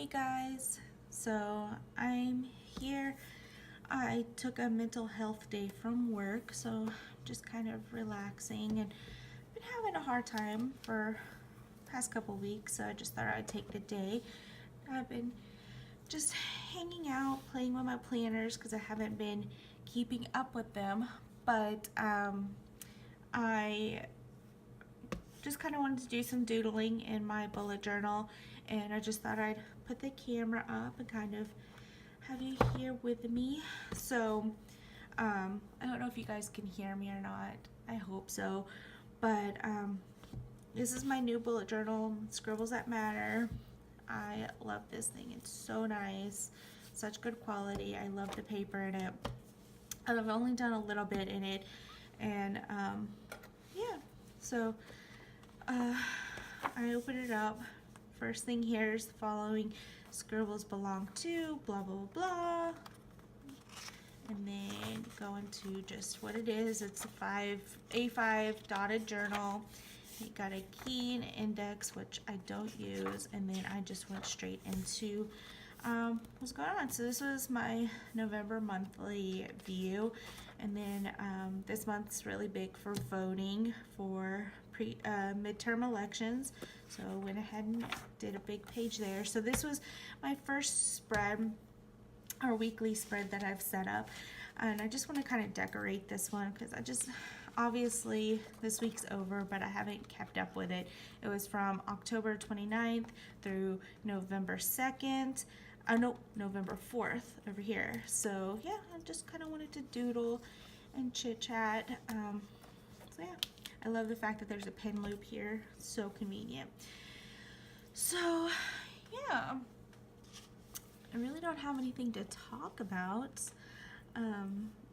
Hey guys, so I'm here. I took a mental health day from work, so just kind of relaxing and been having a hard time for past couple weeks, so I just thought I'd take the day. I've been just hanging out, playing with my planners because I haven't been keeping up with them, but I just kind of wanted to do some doodling in my bullet journal, and I just thought I'd put the camera up and kind of have you here with me. So I don't know if you guys can hear me or not. I hope so. But this is my new bullet journal, Scribbles That Matter. I love this thing. It's so nice. Such good quality. I love the paper in it. I've only done a little bit in it. And yeah, so I open it up. First thing here is the following scribbles belong to blah blah blah, and then go into just what it is. It's a A5 dotted journal. You got a key and index, which I don't use, and then I just went straight into what's going on. So this was my November monthly view, and then this month's really big for voting for midterm elections, so I went ahead and did a big page there. So this was my first spread, or weekly spread, that I've set up, and I just want to kind of decorate this one because obviously this week's over, but I haven't kept up with it. It was from October 29th through November 2nd. No, November 4th over here. So yeah, I just kind of wanted to doodle and chit chat. So yeah, I love the fact that there's a pen loop here. So convenient. So yeah, I really don't have anything to talk about. I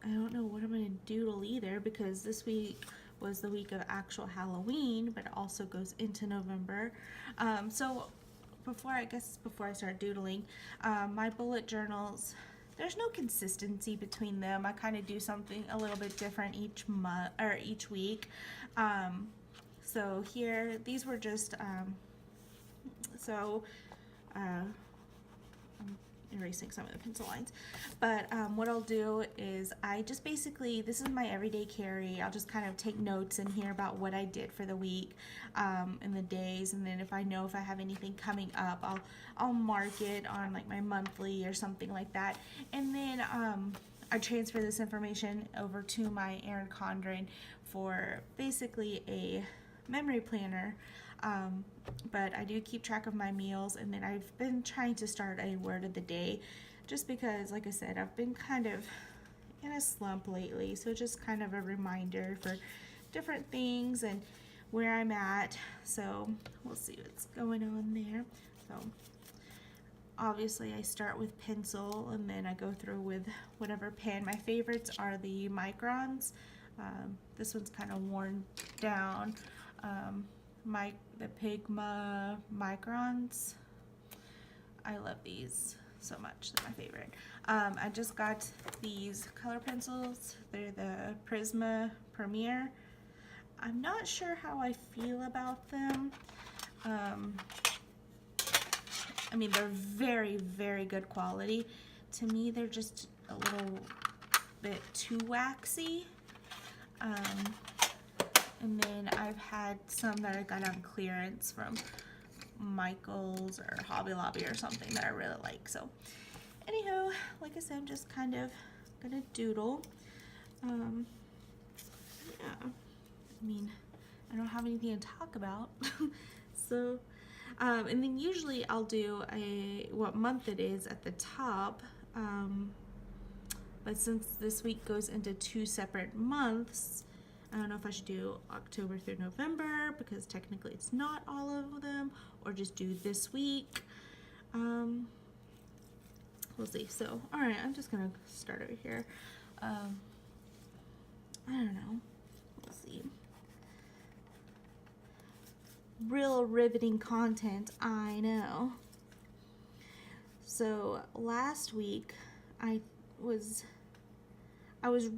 don't know what I'm going to doodle either, because this week was the week of actual Halloween, but it also goes into November. So before I start doodling, my bullet journals, there's no consistency between them. I kind of do something a little bit different each month or each week. So here, these were just I'm erasing some of the pencil lines, but what I'll do is I just basically, this is my everyday carry. I'll just kind of take notes in here about what I did for the week and the days, and then if I have anything coming up, I'll mark it on like my monthly or something like that, and then I transfer this information over to my Erin Condren for basically a memory planner. But I do keep track of my meals, and then I've been trying to start a word of the day, just because, like I said, I've been kind of in a slump lately, so just kind of a reminder for different things and where I'm at. So we'll see what's going on there. So obviously I start with pencil, and then I go through with whatever pen. My favorites are the microns. This one's kind of worn down. The Pigma microns. I love these so much. They're my favorite. I just got these color pencils. They're the Prisma Premier. I'm not sure how I feel about them. I mean, they're very, very good quality. To me, they're just a little bit too waxy. And then I've had some that I got on clearance from Michael's or Hobby Lobby or something that I really like. So anywho, like I said, I'm just kind of gonna doodle. Yeah, I mean, I don't have anything to talk about. So and then usually I'll do what month it is at the top, but since this week goes into 2 separate months, I don't know if I should do October through November, because technically it's not all of them, or just do this week. We'll see. So, all right, I'm just gonna start over here. I don't know. We'll see. Real riveting content, I know. So last week, I was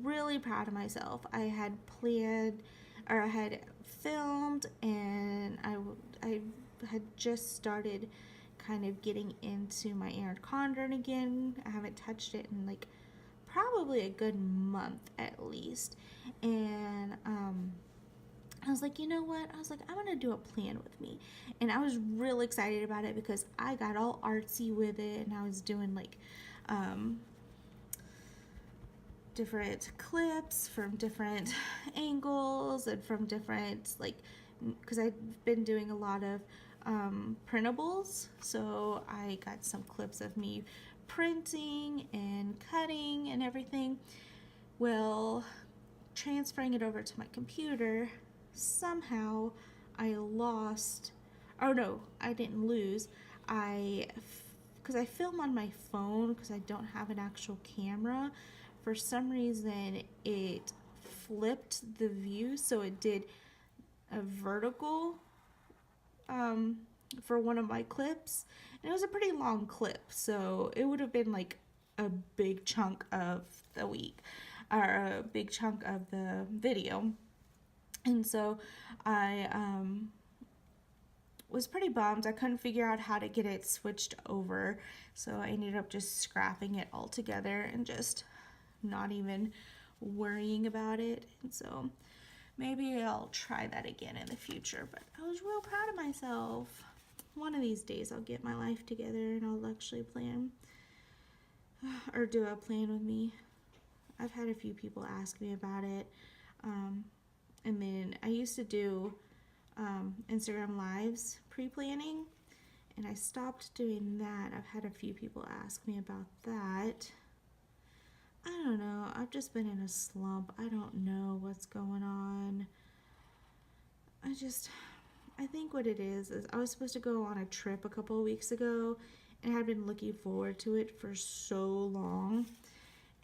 really proud of myself. I had planned, or I had filmed, and I had just started kind of getting into my Erin Condren again. I haven't touched it in like probably a good month at least. And I was like, you know what? I was like, I'm going to do a plan with me. And I was real excited about it because I got all artsy with it and I was doing like different clips from different angles and from different, like, because I've been doing a lot of printables. So I got some clips of me printing and cutting and everything. Well, transferring it over to my computer, somehow I lost, oh no, I didn't lose. Because I film on my phone because I don't have an actual camera. For some reason, it flipped the view, so it did a vertical for one of my clips, and it was a pretty long clip, so it would have been like a big chunk of the week or a big chunk of the video. And so I was pretty bummed. I couldn't figure out how to get it switched over, so I ended up just scrapping it altogether and just not even worrying about it. And so maybe I'll try that again in the future, but I was real proud of myself. One of these days I'll get my life together and I'll actually plan or do a plan with me. I've had a few people ask me about it. And then I used to do Instagram lives pre-planning, and I stopped doing that. I've had a few people ask me about that. I don't know. I've just been in a slump. I don't know what's going on. I think what it is I was supposed to go on a trip a couple of weeks ago, and I had been looking forward to it for so long,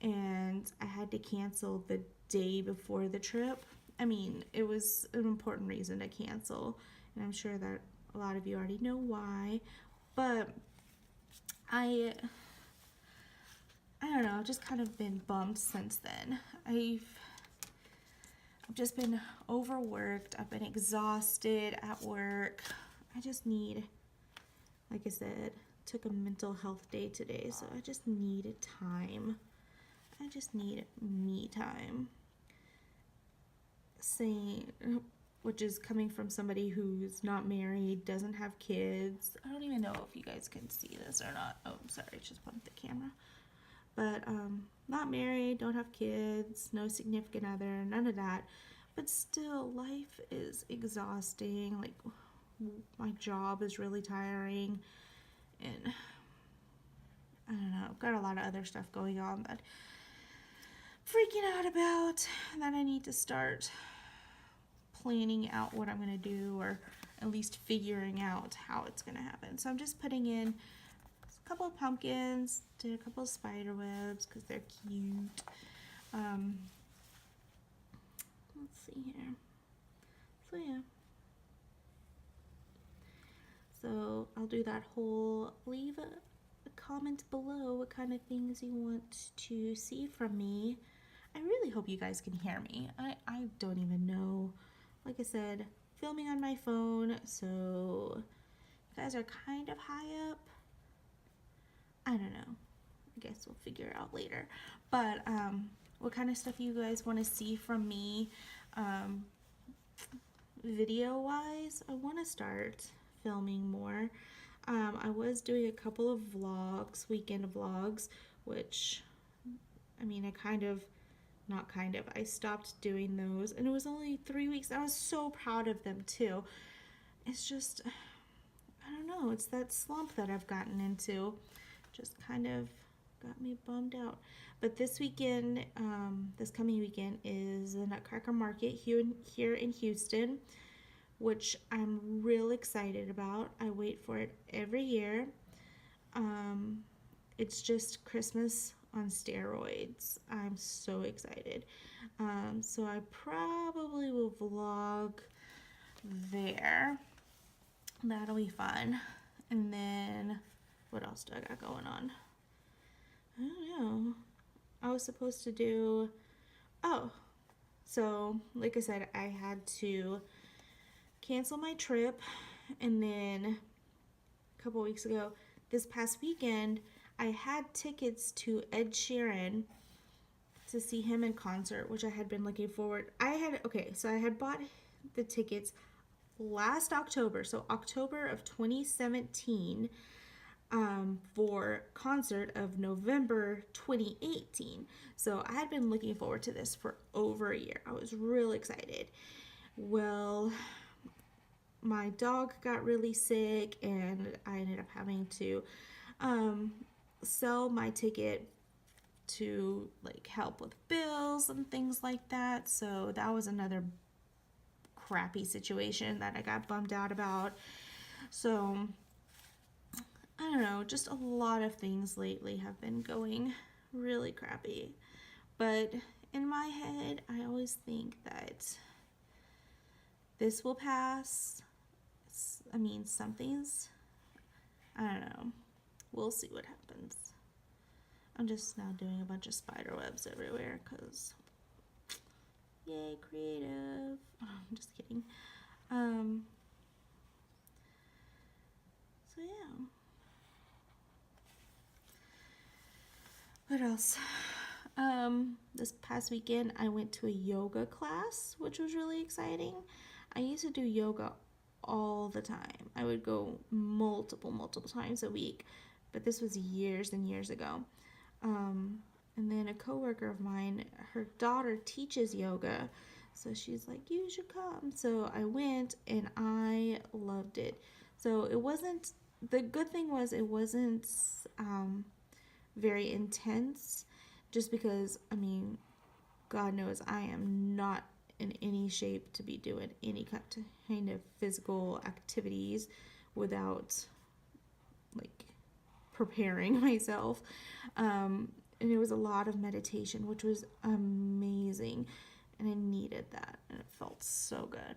and I had to cancel the day before the trip. I mean, it was an important reason to cancel, and I'm sure that a lot of you already know why, but I don't know, I've just kind of been bummed since then. I've just been overworked. I've been exhausted at work. I just need, like I said, took a mental health day today, so I just need time. I just need me time. Which is coming from somebody who's not married, doesn't have kids. I don't even know if you guys can see this or not. Oh, sorry, I just bumped the camera. But not married, don't have kids, no significant other, none of that. But still, life is exhausting. Like, my job is really tiring, and I don't know, I've got a lot of other stuff going on that I'm freaking out about, that I need to start planning out what I'm going to do, or at least figuring out how it's going to happen. So I'm just putting in a couple of pumpkins, did a couple of spider webs because they're cute. Let's see here. So yeah. So I'll do that whole, leave a comment below what kind of things you want to see from me. I really hope you guys can hear me. I don't even know. Like I said, filming on my phone, so you guys are kind of high up. I don't know. I guess we'll figure it out later. But what kind of stuff you guys want to see from me video-wise? I want to start filming more. I was doing a couple of vlogs, weekend vlogs, which, I mean, I stopped doing those, and it was only 3 weeks. I was so proud of them too. It's just, I don't know, it's that slump that I've gotten into. Just kind of got me bummed out. But this weekend, this coming weekend, is the Nutcracker Market here in Houston, which I'm real excited about. I wait for it every year. It's just Christmas on steroids. I'm so excited. So I probably will vlog there. That'll be fun. And then, what else do I got going on? I don't know. I was supposed to do, so like I said, I had to cancel my trip and then a couple weeks ago. This past weekend, I had tickets to Ed Sheeran to see him in concert, which I had been looking forward. So I had bought the tickets last October, so October of 2017, for concert of November 2018. So I had been looking forward to this for over a year. I was real excited. Well, my dog got really sick, and I ended up having to sell my ticket to like help with bills and things like that. So that was another crappy situation that I got bummed out about. So I don't know, just a lot of things lately have been going really crappy. But in my head, I always think that this will pass. I mean, I don't know. We'll see what happens. I'm just now doing a bunch of spider webs everywhere because, yay, creative. Oh, I'm just kidding. So yeah. What else? This past weekend I went to a yoga class, which was really exciting. I used to do yoga all the time. I would go multiple times a week, but this was years and years ago. And then a coworker of mine, her daughter teaches yoga, so she's like, you should come. So I went and I loved it. So the good thing was it wasn't very intense, just because, I mean, God knows I am not in any shape to be doing any kind of physical activities without like preparing myself. And it was a lot of meditation, which was amazing, and I needed that, and it felt so good.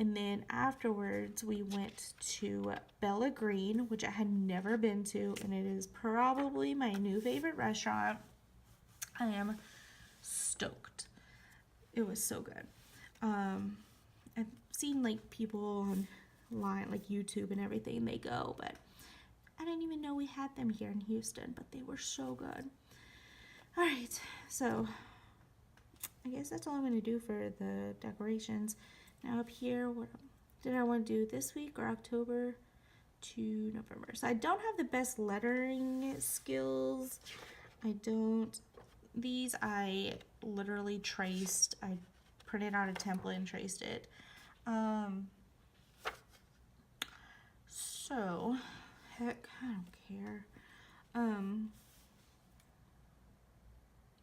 And then afterwards we went to Bella Green, which I had never been to, and it is probably my new favorite restaurant. I am stoked. It was so good. I've seen like people online, like YouTube and everything, they go, but I didn't even know we had them here in Houston, but they were so good. All right, so I guess that's all I'm going to do for the decorations. Now up here, what did I want to do this week, or October to November? So I don't have the best lettering skills. These I literally traced. I printed out a template and traced it. So, heck, I don't care.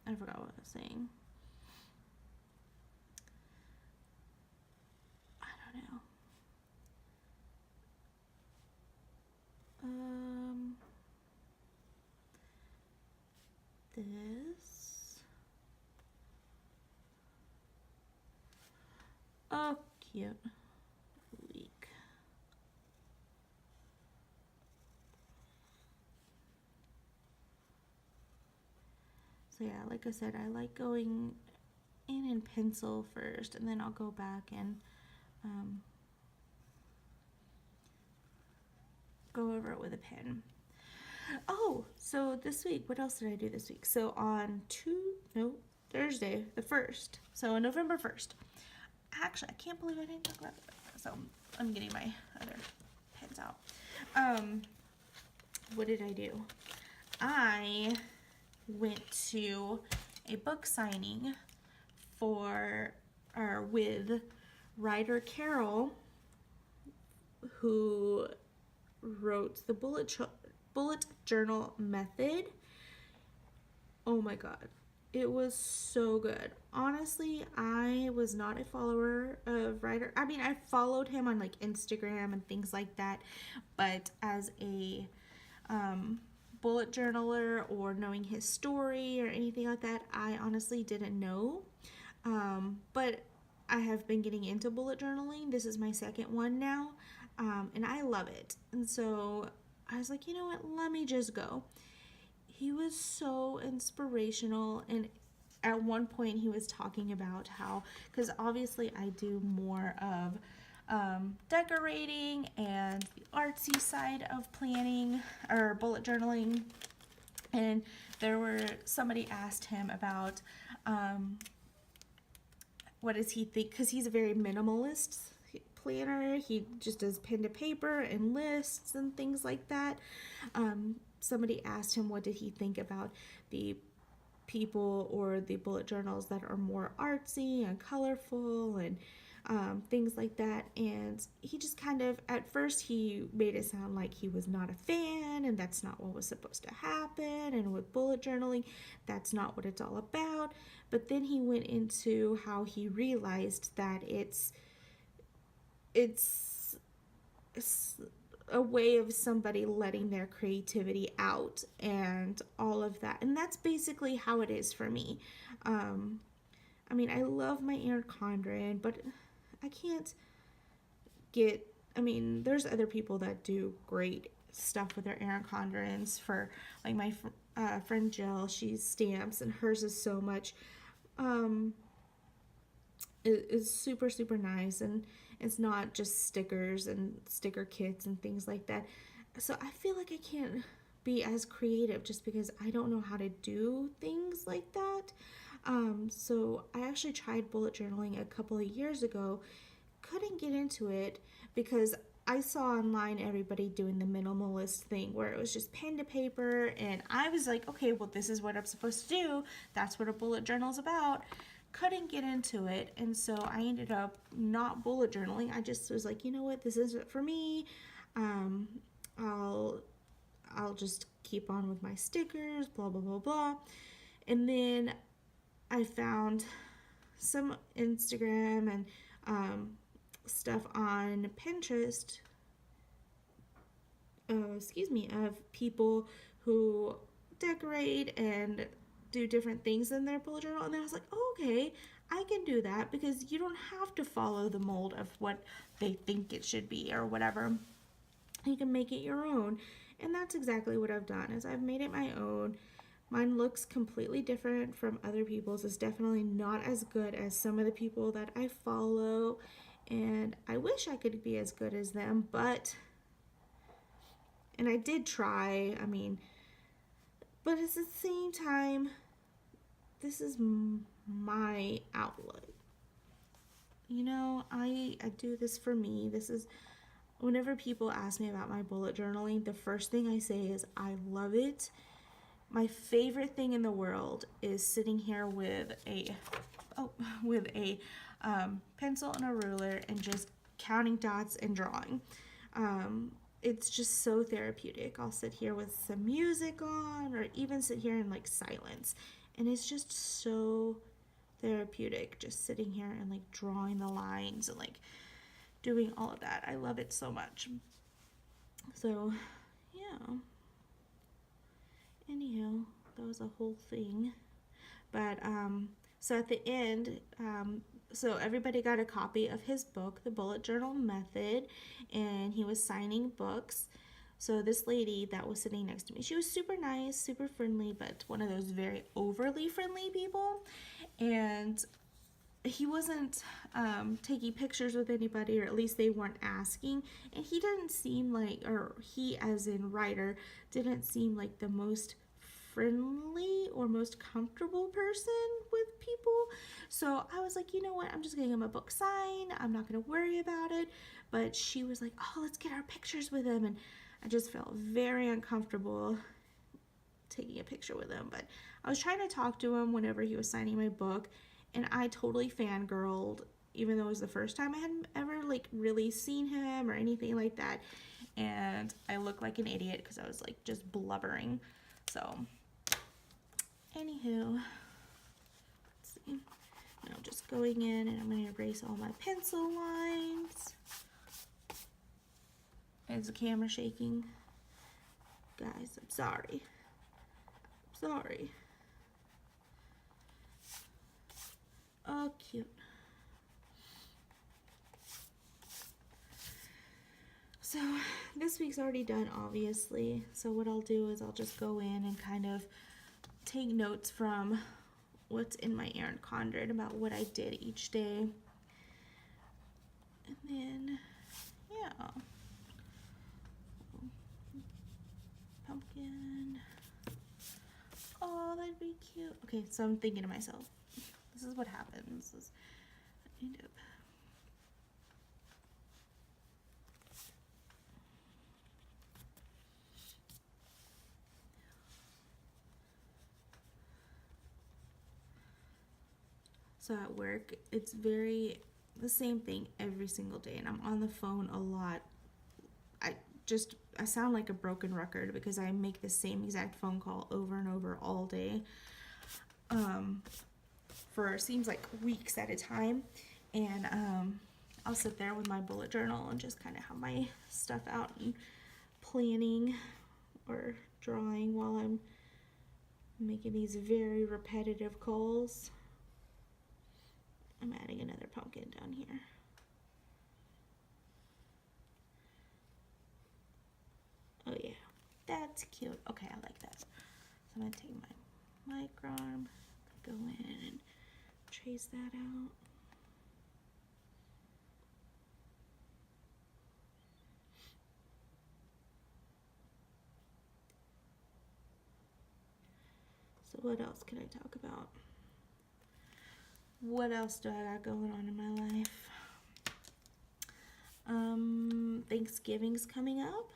I forgot what I was saying. I don't know. This. Oh, cute. Week. So yeah, like I said, I like going in pencil first, and then I'll go back and go over it with a pen. Oh, so this week, what else did I do this week? So on Thursday, the 1st, so on November 1st, actually, I can't believe I didn't talk about that. So I'm getting my other pens out. What did I do? I went to a book signing with writer Carol, who wrote the bullet journal method. Oh my god, it was so good. Honestly, I was not a follower of writer. I mean, I followed him on like Instagram and things like that, but as a bullet journaler or knowing his story or anything like that, I honestly didn't know. But I have been getting into bullet journaling. This is my second one now, and I love it. And so I was like, you know what, let me just go. He was so inspirational, and at one point he was talking about how, because obviously I do more of decorating and the artsy side of planning or bullet journaling. And somebody asked him about what does he think, because he's a very minimalist planner. He just does pen to paper and lists and things like that. Somebody asked him what did he think about the people or the bullet journals that are more artsy and colorful and things like that. And he just kind of, at first he made it sound like he was not a fan and that's not what was supposed to happen, and with bullet journaling that's not what it's all about. But then he went into how he realized that it's a way of somebody letting their creativity out and all of that. And that's basically how it is for me. I mean, I love my Erin Condren, but I can't get, I mean, there's other people that do great stuff with their Erin Condrens. For like my friend Jill, she stamps and hers is so much, is super, super nice. And it's not just stickers and sticker kits and things like that. So I feel like I can't be as creative just because I don't know how to do things like that. So I actually tried bullet journaling a couple of years ago. Couldn't get into it because I saw online everybody doing the minimalist thing where it was just pen to paper, and I was like, okay, well, this is what I'm supposed to do. That's what a bullet journal is about. Couldn't get into it, and so I ended up not bullet journaling. I just was like, you know what, this isn't for me. I'll just keep on with my stickers, blah blah blah blah. And then I found some Instagram and stuff on Pinterest, of people who decorate and do different things in their bullet journal. And then I was like, oh, okay, I can do that, because you don't have to follow the mold of what they think it should be or whatever. You can make it your own. And that's exactly what I've done, is I've made it my own. Mine looks completely different from other people's. It's definitely not as good as some of the people that I follow, and I wish I could be as good as them, and I did try, I mean, but at the same time, this is my outlet. You know, I do this for me. This is, whenever people ask me about my bullet journaling, the first thing I say is I love it. My favorite thing in the world is sitting here with a pencil and a ruler and just counting dots and drawing. It's just so therapeutic. I'll sit here with some music on, or even sit here in like silence, and it's just so therapeutic just sitting here and like drawing the lines and like doing all of that. I love it so much. So yeah, anyhow, that was a whole thing. But so at the end, so everybody got a copy of his book, The Bullet Journal Method, and he was signing books. So this lady that was sitting next to me, she was super nice, super friendly, but one of those very overly friendly people. And he wasn't taking pictures with anybody, or at least they weren't asking. And he didn't seem like, or he as in writer, didn't seem like the most friendly or most comfortable person with people. So I was like, you know what, I'm just getting him a book signed. I'm not going to worry about it. But she was like, oh, let's get our pictures with him. And I just felt very uncomfortable taking a picture with him. But I was trying to talk to him whenever he was signing my book, and I totally fangirled, even though it was the first time I had ever like really seen him or anything like that. And I looked like an idiot because I was like just blubbering. So anywho, let's see. Now just going in, and I'm going to erase all my pencil lines. Is the camera shaking? Guys, I'm sorry. Sorry. Oh, cute. So this week's already done, obviously. So what I'll do is I'll just go in and kind of take notes from what's in my Erin Condren about what I did each day. And then, yeah, pumpkin. Oh, that'd be cute. Okay, so I'm thinking to myself, this is what happens. Is I end up so at work, it's very the same thing every single day, and I'm on the phone a lot. I I sound like a broken record because I make the same exact phone call over and over all day. Um, for seems like weeks at a time, and I'll sit there with my bullet journal and just kind of have my stuff out and planning or drawing while I'm making these very repetitive calls. I'm adding another pumpkin down here. Oh yeah, that's cute. Okay, I like that. So I'm gonna take my micron, go in and trace that out. So what else can I talk about? What else do I got going on in my life? Thanksgiving's coming up,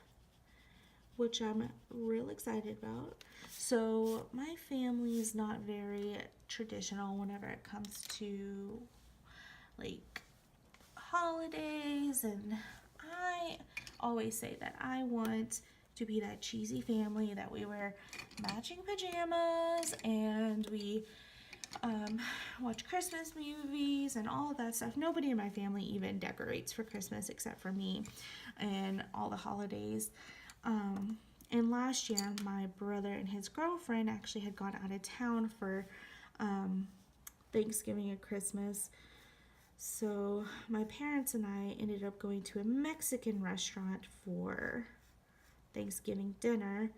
which I'm real excited about. So my family is not very traditional whenever it comes to like holidays, and I always say that I want to be that cheesy family that we wear matching pajamas and we watch Christmas movies and all of that stuff. Nobody in my family even decorates for Christmas except for me and all the holidays. And last year, my brother and his girlfriend actually had gone out of town for Thanksgiving and Christmas. So my parents and I ended up going to a Mexican restaurant for Thanksgiving dinner.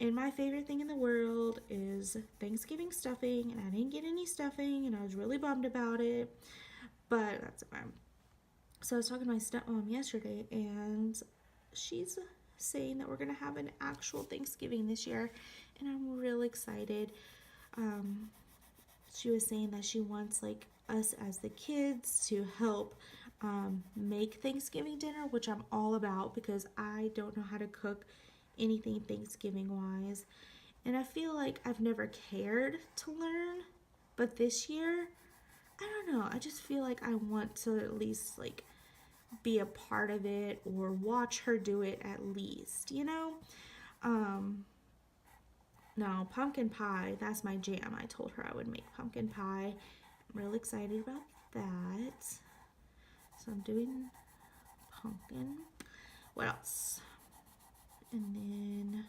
And my favorite thing in the world is Thanksgiving stuffing, and I didn't get any stuffing, and I was really bummed about it, but that's okay. So I was talking to my stepmom yesterday, and she's saying that we're going to have an actual Thanksgiving this year, and I'm real excited. She was saying that she wants, like, us as the kids to help make Thanksgiving dinner, which I'm all about because I don't know how to cook anything Thanksgiving wise, and I feel like I've never cared to learn, but this year I don't know, I just feel like I want to at least like be a part of it or watch her do it at least, you know. Now pumpkin pie, that's my jam. I told her I would make pumpkin pie. I'm real excited about that. So I'm doing pumpkin. What else? And then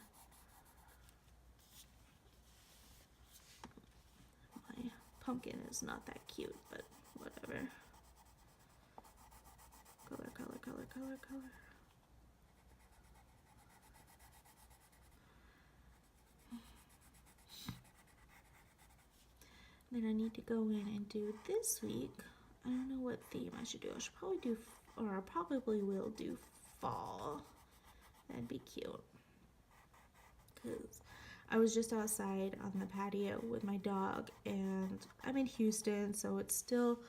my pumpkin is not that cute, but whatever. Color, color, color, color, color. Then I need to go in and do this week. I don't know what theme I should do. I should probably do, or I probably will do fall. That'd be cute. Because I was just outside on the patio with my dog, and I'm in Houston, so it's still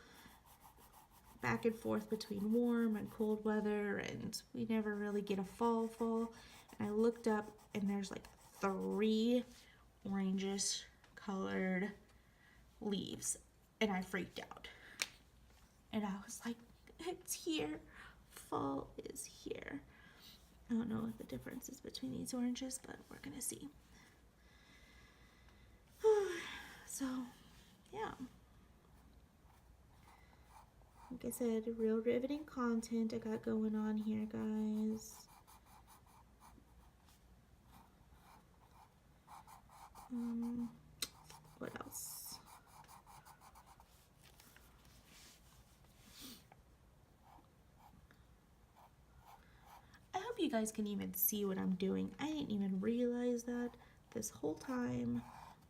back and forth between warm and cold weather, and we never really get a fall. And I looked up, and there's like 3 orangish colored leaves, and I freaked out. And I was like, it's here. Fall is here. I don't know what the difference is between these oranges, but we're gonna see. So, yeah. Like I said, real riveting content I got going on here, guys. What else? I hope you guys can even see what I'm doing. I didn't even realize that this whole time.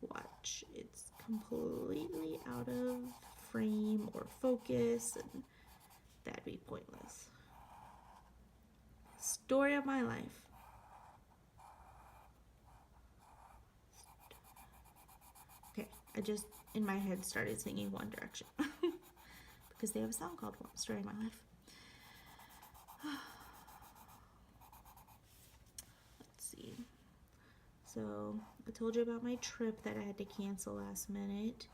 Watch, it's completely out of frame or focus, and That'd be pointless. Story of my life. Okay, I just in my head started singing One Direction because they have a song called Story of My Life. Let's see. So I told you about my trip that I had to cancel last minute.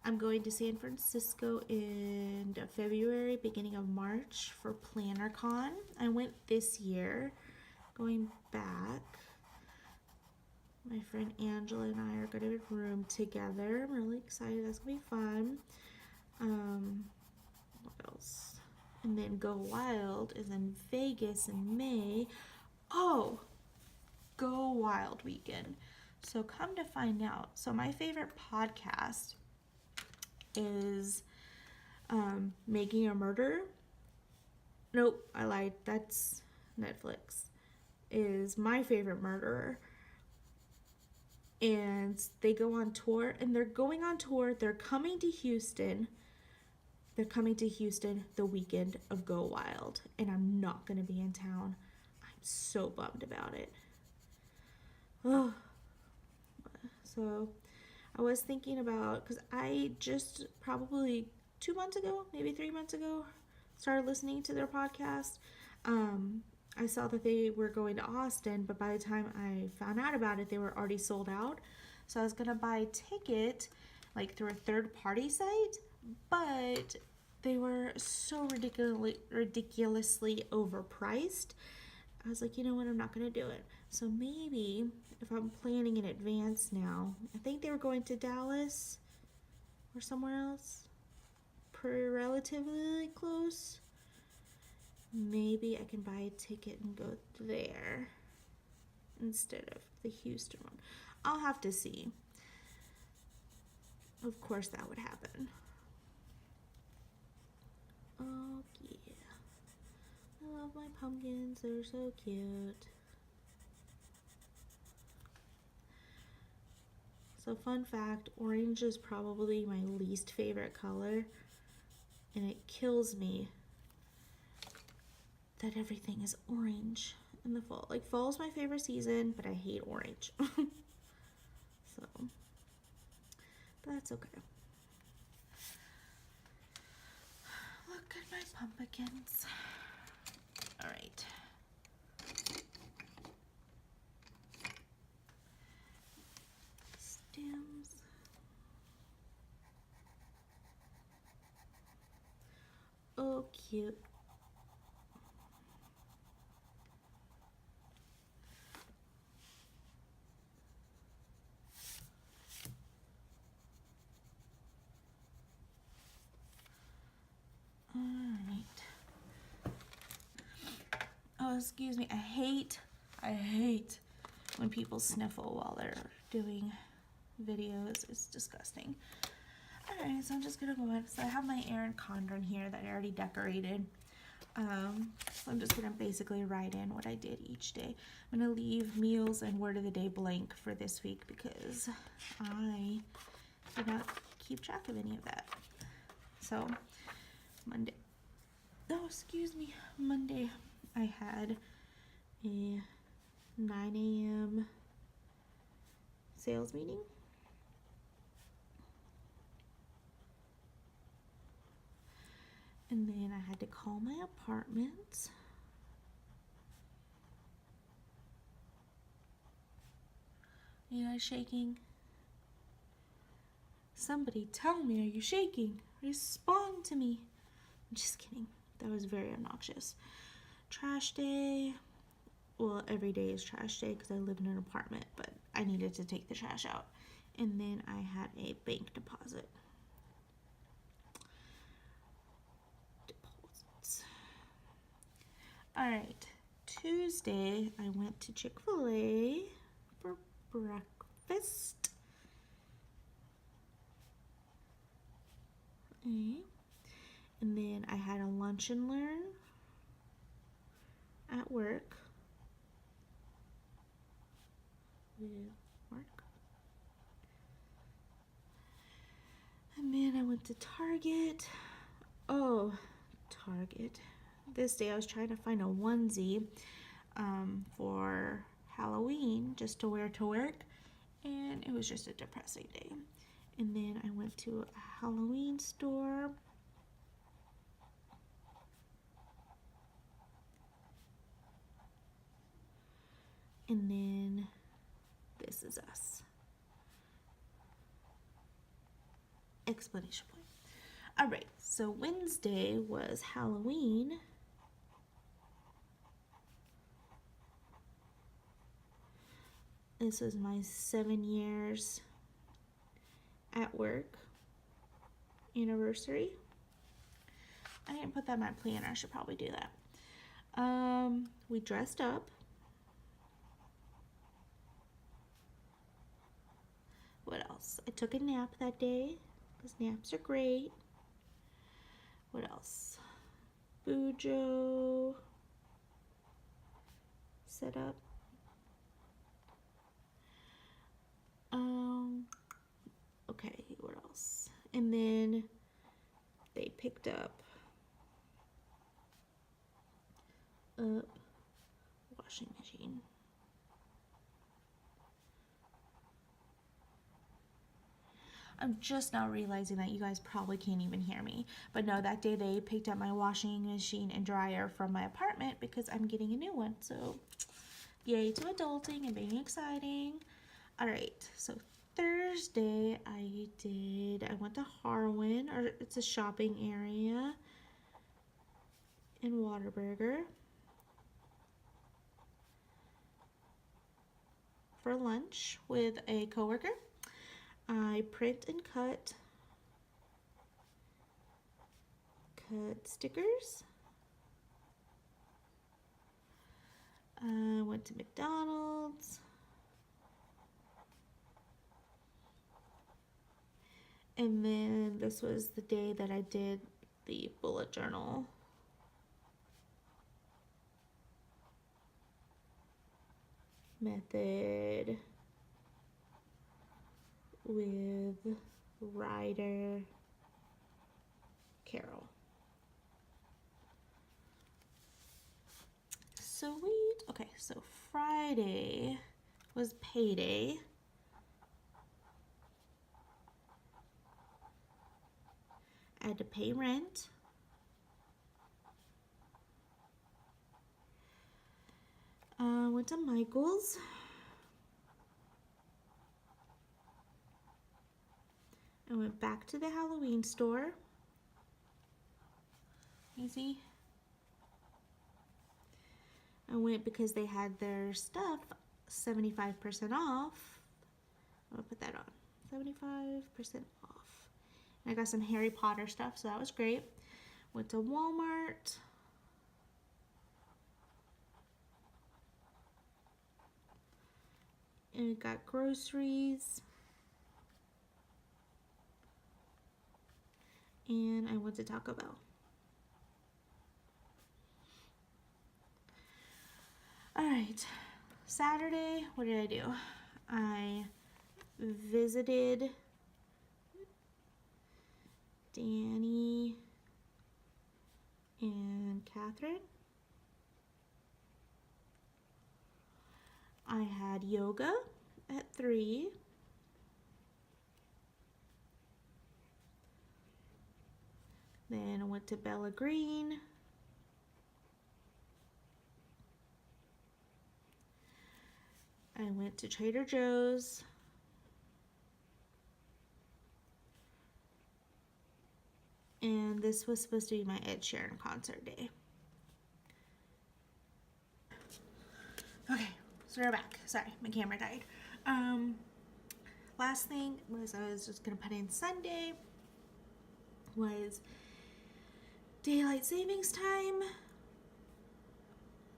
I'm going to San Francisco in February, beginning of March for PlannerCon. I went this year. Going back, my friend Angela and I are going to room together. I'm really excited. That's going to be fun. What else? And then Go Wild is in Vegas in May. Oh, Go Wild weekend. So come to find out. So my favorite podcast is Making a Murder. Nope, I lied. That's Netflix. Is My Favorite Murderer. And they go on tour, and they're going on tour. They're coming to Houston. They're coming to Houston the weekend of Go Wild, and I'm not going to be in town. I'm so bummed about it. Oh. So I was thinking about, because I just probably 2 months ago, maybe 3 months ago, started listening to their podcast. I saw that they were going to Austin, but by the time I found out about it, they were already sold out. So I was going to buy a ticket like through a third-party site, but they were so ridiculously overpriced. I was like, you know what, I'm not going to do it. So maybe if I'm planning in advance now, I think they were going to Dallas or somewhere else, relatively close. Maybe I can buy a ticket and go there instead of the Houston one. I'll have to see. Of course that would happen. Oh yeah. I love my pumpkins. They're so cute. So fun fact, orange is probably my least favorite color. And it kills me that everything is orange in the fall. Like, fall is my favorite season, but I hate orange. So, but that's okay. Look at my pumpkins. All right. Stems. Oh, cute. All right. Oh, excuse me. I hate when people sniffle while they're doing videos. It's disgusting. All right, so I'm just gonna go ahead. So I have my Erin Condren here that I already decorated. So I'm just gonna basically write in what I did each day. I'm gonna leave meals and word of the day blank for this week because I did not keep track of any of that. So Monday, oh excuse me, Monday I had a 9 a.m. sales meeting. And then I had to call my apartment. Are you guys shaking? Somebody tell me, are you shaking? Respond to me. I'm just kidding. That was very obnoxious. Trash day. Well, every day is trash day because I live in an apartment, but I needed to take the trash out. And then I had a bank deposit. All right, Tuesday I went to Chick-fil-A for breakfast. Okay. And then I had a lunch and learn at work. And then I went went to Target. Oh, Target. This day I was trying to find a onesie for Halloween just to wear to work, and it was just a depressing day. And then I went to a Halloween store. And then this is us. Explanation point. All right, so Wednesday was Halloween. This was my 7 years at work anniversary. I didn't put that in my planner. I should probably do that. We dressed up. What else? I took a nap that day because naps are great. What else? Bujo set up. Okay, what else? And then they picked up a washing machine. I'm just now realizing that you guys probably can't even hear me. But no, that day they picked up my washing machine and dryer from my apartment because I'm getting a new one. So yay to adulting and being exciting. All right, so Thursday I went to Harwin, or it's a shopping area in Waterburger for lunch with a coworker. I print and cut stickers. I went to McDonald's. And then this was the day that I did the bullet journal. Method with Ryder Carol. Sweet. Okay, so Friday was payday. I had to pay rent. Went to Michael's. I went back to the Halloween store. Easy. I went because they had their stuff 75% off. I'm gonna put that on. 75% off. And I got some Harry Potter stuff, so that was great. Went to Walmart. And got groceries. And I went to Taco Bell. All right, Saturday, what did I do? I visited Danny and Catherine. I had yoga at 3. Then I went to Bella Green. I went to Trader Joe's. And this was supposed to be my Ed Sheeran concert day. Okay, so we're back. Sorry, my camera died. Last thing was I was just gonna put in Sunday was daylight savings time.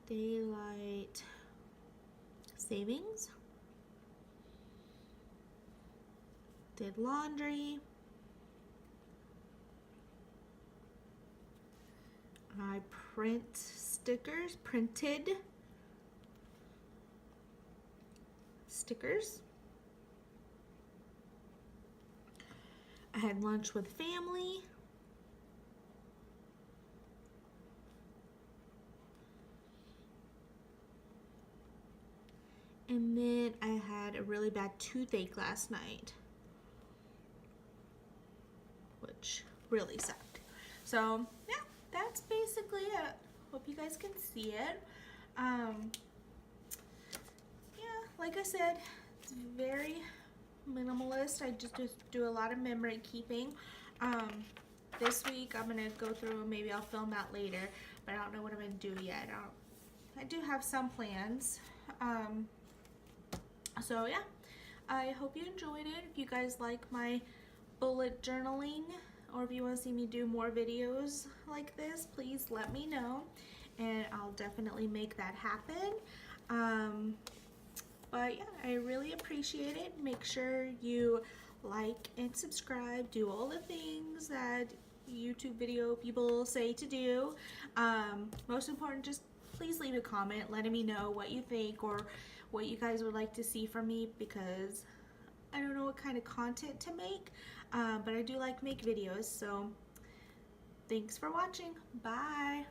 Daylight savings. Did laundry. I printed stickers. I had lunch with family. And then I had a really bad toothache last night, which really sucked. So yeah, that's basically it. Hope you guys can see it. Yeah, like I said, it's very minimalist. I just do a lot of memory keeping. This week I'm gonna go through, maybe I'll film that later, but I don't know what I'm gonna do yet. I do have some plans. So yeah, I hope you enjoyed it. If you guys like my bullet journaling, or if you want to see me do more videos like this, please let me know, and I'll definitely make that happen. But yeah, I really appreciate it. Make sure you like and subscribe. Do all the things that YouTube video people say to do. Most important, just please leave a comment letting me know what you think or what you guys would like to see from me, because I don't know what kind of content to make, but I do like make videos. So thanks for watching. Bye.